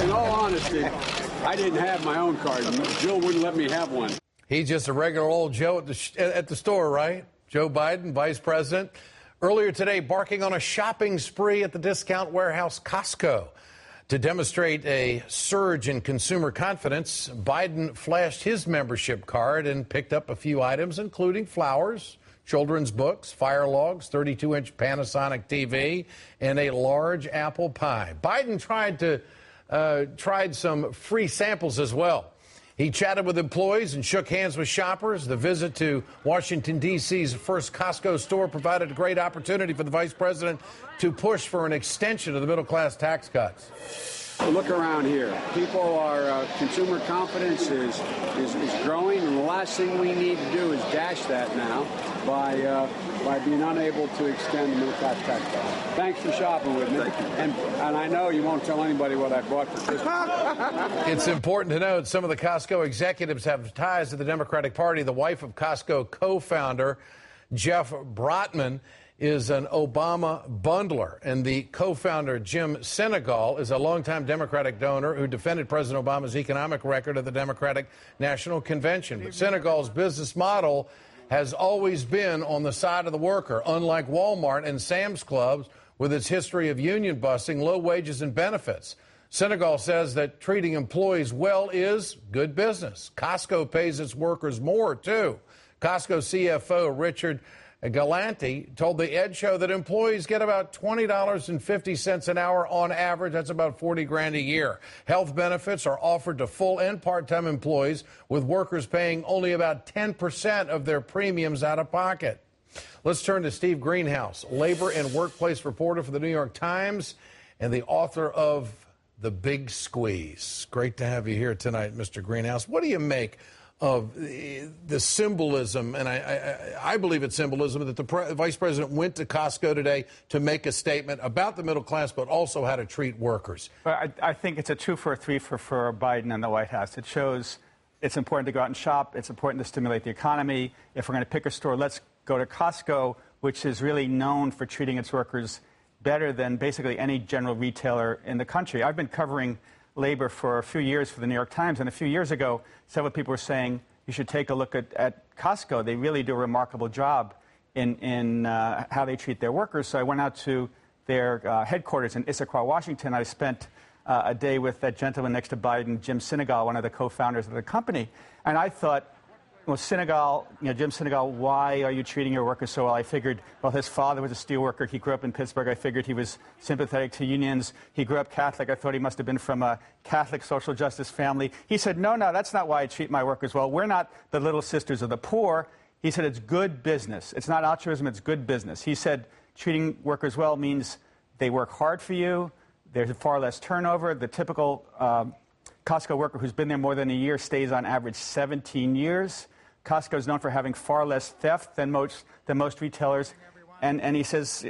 In all honesty, I didn't have my own card. Jill wouldn't let me have one. He's just a regular old Joe at the store, right? Joe Biden, vice president. Earlier today, barking on a shopping spree at the discount warehouse Costco. To demonstrate a surge in consumer confidence, Biden flashed his membership card and picked up a few items, including flowers, children's books, fire logs, 32-inch Panasonic TV, and a large apple pie. Biden tried some free samples as well. He chatted with employees and shook hands with shoppers. The visit to Washington, D.C.'s first Costco store provided a great opportunity for the vice president to push for an extension of the middle-class tax cuts. Look around here. People are, consumer confidence is growing, and the last thing we need to do is dash that now by being unable to extend the middle-class tax cut. Thanks for shopping with me. And I know you won't tell anybody what I bought for Christmas. It's important to note some of the Costco executives have ties to the Democratic Party. The wife of Costco co-founder Jeff Brotman is an Obama bundler, and the co-founder Jim Sinegal is a longtime Democratic donor who defended President Obama's economic record at the Democratic National Convention. But Sinegal's business model has always been on the side of the worker, unlike Walmart and Sam's Club, with its history of union busting, low wages, and benefits. Sinegal says that treating employees well is good business. Costco pays its workers more, too. Costco CFO Richard Galanti told the Ed Show that employees get about $20.50 an hour on average. That's about $40,000 a year. Health benefits are offered to full and part-time employees, with workers paying only about 10% of their premiums out of pocket. Let's turn to Steve Greenhouse, labor and workplace reporter for the New York Times and the author of The Big Squeeze. Great to have you here tonight, Mr. Greenhouse. What do you make of the symbolism, and I believe it's symbolism, that the vice president went to Costco today to make a statement about the middle class, but also how to treat workers? Well, I think it's a 2 for a 3 for Biden and the White House. It shows it's important to go out and shop. It's important to stimulate the economy. If we're going to pick a store, let's go to Costco, which is really known for treating its workers better than basically any general retailer in the country. I've been covering labor for a few years for the New York Times, and a few years ago, several people were saying you should take a look at Costco. They really do a remarkable job in how they treat their workers. So I went out to their headquarters in Issaquah, Washington. I spent a day with that gentleman next to Biden, Jim Sinegal, one of the co-founders of the company, and I thought, well, Sinegal, Jim Sinegal, why are you treating your workers so well? I figured, well, his father was a steel worker. He grew up in Pittsburgh. I figured he was sympathetic to unions. He grew up Catholic. I thought he must have been from a Catholic social justice family. He said, no, that's not why I treat my workers well. We're not the little sisters of the poor. He said, it's good business. It's not altruism, it's good business. He said, treating workers well means they work hard for you. There's far less turnover. The typical Costco worker who's been there more than a year stays on average 17 years. Costco is known for having far less theft than most retailers. And he says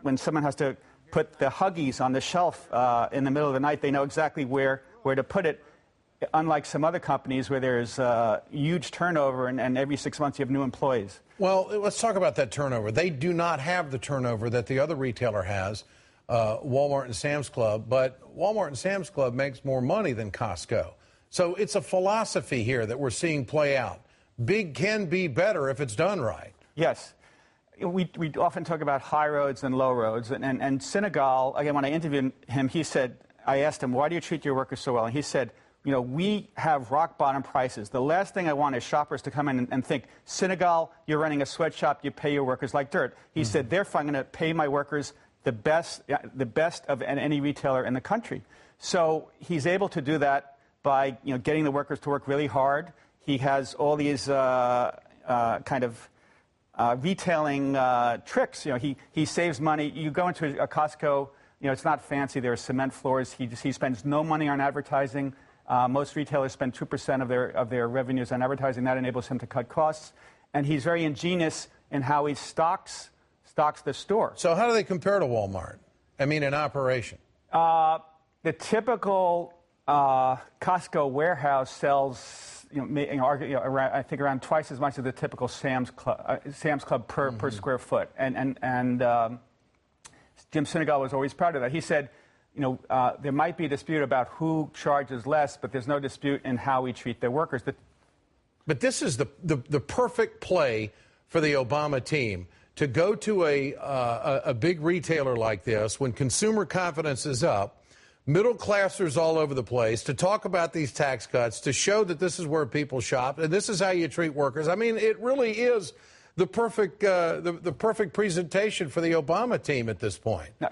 when someone has to put the Huggies on the shelf in the middle of the night, they know exactly where to put it, unlike some other companies where there's huge turnover and every 6 months you have new employees. Well, let's talk about that turnover. They do not have the turnover that the other retailer has, Walmart and Sam's Club, but Walmart and Sam's Club makes more money than Costco. So it's a philosophy here that we're seeing play out. Big can be better if it's done right. Yes. We often talk about high roads and low roads. And Sinegal, again, when I interviewed him, he said, I asked him, why do you treat your workers so well? And he said, we have rock bottom prices. The last thing I want is shoppers to come in and think, Sinegal, you're running a sweatshop, you pay your workers like dirt. He said, therefore, I'm going to pay my workers the best of any retailer in the country. So he's able to do that by getting the workers to work really hard. He has all these retailing tricks. He saves money. You go into a Costco, it's not fancy. There are cement floors. He spends no money on advertising. Most retailers spend 2% of their revenues on advertising. That enables him to cut costs. And he's very ingenious in how he stocks the store. So how do they compare to Walmart? I mean, in operation. The typical Costco warehouse sells, I think around twice as much as the typical Sam's Club per square foot. And Jim Sinegal was always proud of that. He said, there might be a dispute about who charges less, but there's no dispute in how we treat their workers. But this is the perfect play for the Obama team, to go to a big retailer like this when consumer confidence is up, middle classers all over the place, to talk about these tax cuts, to show that this is where people shop and this is how you treat workers. I mean, it really is the perfect presentation for the Obama team at this point. Now,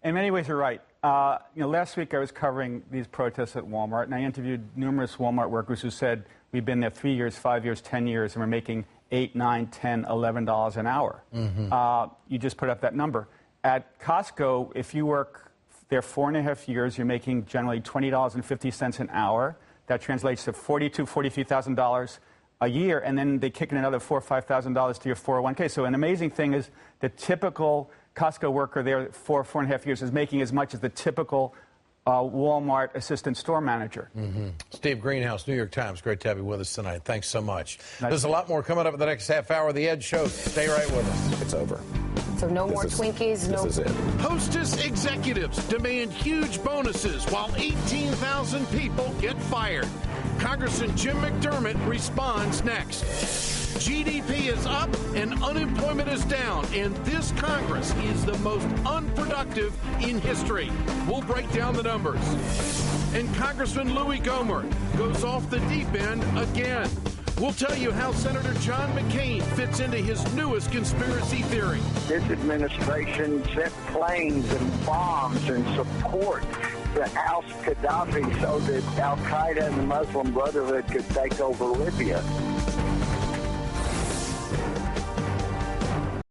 in many ways, you're right. Last week I was covering these protests at Walmart, and I interviewed numerous Walmart workers who said, we've been there 3 years, 5 years, 10 years, and we're making $8, $9, $10, $11 an hour. Mm-hmm. You just put up that number. At Costco, if you work there 4.5 years, you're making generally $20.50 an hour. That translates to $42,000, $43,000 a year, and then they kick in another $4,000 or $5,000 to your 401k. So an amazing thing is the typical Costco worker there for 4.5 years is making as much as the typical Walmart assistant store manager. Mm-hmm. Steve Greenhouse, New York Times. Great to have you with us tonight. Thanks so much. There's a lot more coming up in the next half hour of The Ed Show. Stay right with us. It's over. So no more Twinkies. This is it. Hostess executives demand huge bonuses while 18,000 people get fired. Congressman Jim McDermott responds next. GDP is up and unemployment is down, and this Congress is the most unproductive in history. We'll break down the numbers. And Congressman Louis Gohmert goes off the deep end again. We'll tell you how Senator John McCain fits into his newest conspiracy theory. This administration sent planes and bombs and support to oust Gaddafi so that al-Qaeda and the Muslim Brotherhood could take over Libya.